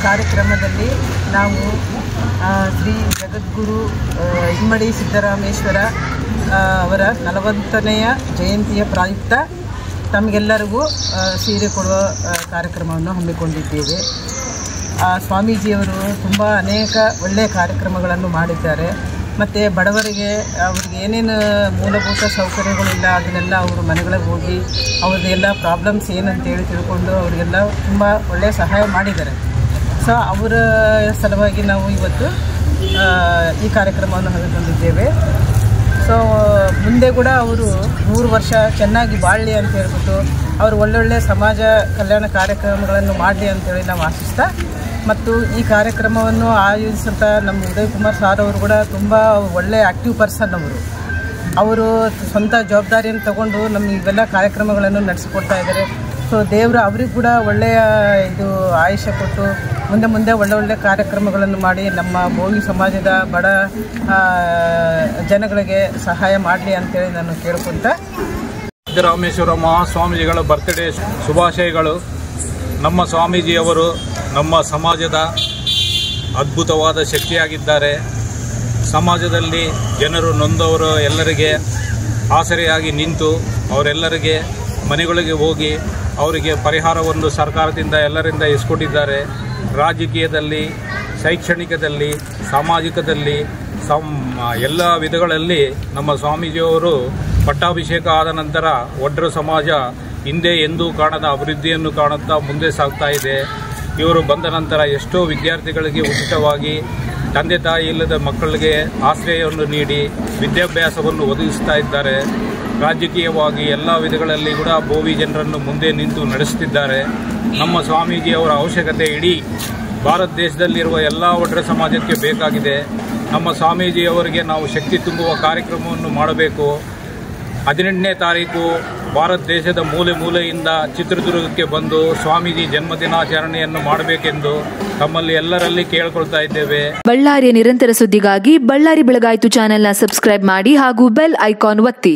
ಕಾರ್ಯಕ್ರಮದಲ್ಲಿ ನಾವು ಶ್ರೀ ಜಗದ್ಗುರು ಇಮ್ಮಡಿ ಸಿದ್ದರಾಮೇಶ್ವರ ಅವರ 40ನೆಯ ಜಯಂತಿಯ ಪ್ರಯುಕ್ತ ತಮಗೆಲ್ಲರಿಗೂ ಸೀರೆ ಕೊಡುವ ಕಾರ್ಯಕ್ರಮವನ್ನು ಹಮ್ಮಿಕೊಂಡಿದ್ದೇವೆ. ಸ್ವಾಮೀಜಿಯವರು ತುಂಬ ಅನೇಕ ಒಳ್ಳೆಯ ಕಾರ್ಯಕ್ರಮಗಳನ್ನು ಮಾಡಿದ್ದಾರೆ. ಮತ್ತು ಬಡವರಿಗೆ ಅವ್ರಿಗೆ ಏನೇನು ಮೂಲಭೂತ ಸೌಕರ್ಯಗಳಿಲ್ಲ ಅದನ್ನೆಲ್ಲ ಅವರು ಮನೆಗಳಿಗೆ ಹೋಗಿ ಅವ್ರದ್ದೆಲ್ಲ ಪ್ರಾಬ್ಲಮ್ಸ್ ಏನಂತೇಳಿ ತಿಳ್ಕೊಂಡು ಅವರಿಗೆಲ್ಲ ತುಂಬ ಒಳ್ಳೆಯ ಸಹಾಯ ಮಾಡಿದ್ದಾರೆ. ಸೊ ಅವರ ಸಲುವಾಗಿ ನಾವು ಇವತ್ತು ಈ ಕಾರ್ಯಕ್ರಮವನ್ನು ಹಮ್ಮಿಕೊಂಡಿದ್ದೇವೆ. ಸೊ ಮುಂದೆ ಕೂಡ ಅವರು 100 ವರ್ಷ ಚೆನ್ನಾಗಿ ಬಾಳಲಿ ಅಂತ ಹೇಳ್ಬಿಟ್ಟು ಅವರು ಒಳ್ಳೊಳ್ಳೆ ಸಮಾಜ ಕಲ್ಯಾಣ ಕಾರ್ಯಕ್ರಮಗಳನ್ನು ಮಾಡಲಿ ಅಂತೇಳಿ ನಾವು ಆಶಿಸ್ತಾ, ಮತ್ತು ಈ ಕಾರ್ಯಕ್ರಮವನ್ನು ಆಯೋಜಿಸಿದ ನಮ್ಮ ಉದಯ್ ಕುಮಾರ್ ಸಾರ್ ಅವರು ಕೂಡ ತುಂಬ ಒಳ್ಳೆಯ ಆ್ಯಕ್ಟಿವ್ ಪರ್ಸನ್. ಅವರು ಸ್ವಂತ ಜವಾಬ್ದಾರಿಯನ್ನು ತಗೊಂಡು ನಮಗೆ ಇವೆಲ್ಲ ಕಾರ್ಯಕ್ರಮಗಳನ್ನು ನಡೆಸಿಕೊಡ್ತಾ ಇದ್ದಾರೆ. ಸೊ ದೇವರು ಅವರಿಗೂ ಕೂಡ ಒಳ್ಳೆಯ ಆಯುಷ್ಯ ಕೊಟ್ಟು ಮುಂದೆ ಒಳ್ಳೆ ಕಾರ್ಯಕ್ರಮಗಳನ್ನು ಮಾಡಿ ನಮ್ಮ ಬೋವಿ ಸಮಾಜದ ಬಡ ಜನಗಳಿಗೆ ಸಹಾಯ ಮಾಡಲಿ ಅಂತೇಳಿ ನಾನು ಕೇಳ್ಕೊಂತ ಸಿದ್ದರಾಮೇಶ್ವರ ಮಹಾಸ್ವಾಮೀಜಿಗಳ ಬರ್ತ್ಡೇ ಶುಭಾಶಯಗಳು. ನಮ್ಮ ಸ್ವಾಮೀಜಿಯವರು ನಮ್ಮ ಸಮಾಜದ ಅದ್ಭುತವಾದ ಶಕ್ತಿಯಾಗಿದ್ದಾರೆ. ಸಮಾಜದಲ್ಲಿ ಜನರು ನೊಂದವರು ಎಲ್ಲರಿಗೆ ಆಸರೆಯಾಗಿ ನಿಂತು ಅವರೆಲ್ಲರಿಗೆ ಮನೆಗಳಿಗೆ ಹೋಗಿ ಅವರಿಗೆ ಪರಿಹಾರವನ್ನು ಸರ್ಕಾರದಿಂದ ಎಲ್ಲರಿಂದ ಇಸ್ಕೊಟ್ಟಿದ್ದಾರೆ. ರಾಜಕೀಯದಲ್ಲಿ, ಶೈಕ್ಷಣಿಕದಲ್ಲಿ, ಸಾಮಾಜಿಕದಲ್ಲಿ ಎಲ್ಲ ವಿಧಗಳಲ್ಲಿ ನಮ್ಮ ಸ್ವಾಮೀಜಿಯವರು ಪಟ್ಟಾಭಿಷೇಕ ಆದ ನಂತರ ಒಡ್ರ ಸಮಾಜ ಹಿಂದೆ ಎಂದೂ ಕಾಣದ ಅಭಿವೃದ್ಧಿಯನ್ನು ಕಾಣುತ್ತಾ ಮುಂದೆ ಸಾಗ್ತಾ ಇದೆ. ಇವರು ಬಂದ ನಂತರ ಎಷ್ಟೋ ವಿದ್ಯಾರ್ಥಿಗಳಿಗೆ ಉಚಿತವಾಗಿ ತಂದೆ ತಾಯಿ ಇಲ್ಲದ ಮಕ್ಕಳಿಗೆ ಆಶ್ರಯವನ್ನು ನೀಡಿ ವಿದ್ಯಾಭ್ಯಾಸವನ್ನು ಒದಗಿಸ್ತಾ ಇದ್ದಾರೆ. ರಾಜಕೀಯವಾಗಿ ಎಲ್ಲ ವಿಧಗಳಲ್ಲಿ ಕೂಡ ಬೋವಿ ಜನರನ್ನು ಮುಂದೆ ನಿಂತು ನಡೆಸುತ್ತಿದ್ದಾರೆ. ನಮ್ಮ ಸ್ವಾಮೀಜಿಯವರ ಅವಶ್ಯಕತೆ ಇಡೀ ಭಾರತ ದೇಶದಲ್ಲಿರುವ ಎಲ್ಲ ಒಡ್ರ ಸಮಾಜಕ್ಕೆ ಬೇಕಾಗಿದೆ. ನಮ್ಮ ಸ್ವಾಮೀಜಿಯವರಿಗೆ ನಾವು ಶಕ್ತಿ ತುಂಬುವ ಕಾರ್ಯಕ್ರಮವನ್ನು ಮಾಡಬೇಕು. 18ನೇ ತಾರೀಕು ಭಾರತ ದೇಶದ ಮೂಲೆಯಿಂದ ಚಿತ್ರದುರ್ಗಕ್ಕೆ ಬಂದು ಸ್ವಾಮೀಜಿ ಜನ್ಮದಿನಾಚರಣೆಯನ್ನು ಮಾಡಬೇಕೆಂದು ತಮ್ಮಲ್ಲಿ ಎಲ್ಲರಲ್ಲಿ ಕೇಳಿಕೊಳ್ತಾ ಇದ್ದೇವೆ. ಬಳ್ಳಾರಿಯ ನಿರಂತರ ಸುದ್ದಿಗಾಗಿ ಬಳ್ಳಾರಿ ಬೆಳಗಾಯಿತು ಚಾನೆಲ್ನ ಸಬ್ಸ್ಕ್ರೈಬ್ ಮಾಡಿ ಹಾಗೂ ಬೆಲ್ ಐಕಾನ್ ಒತ್ತಿ.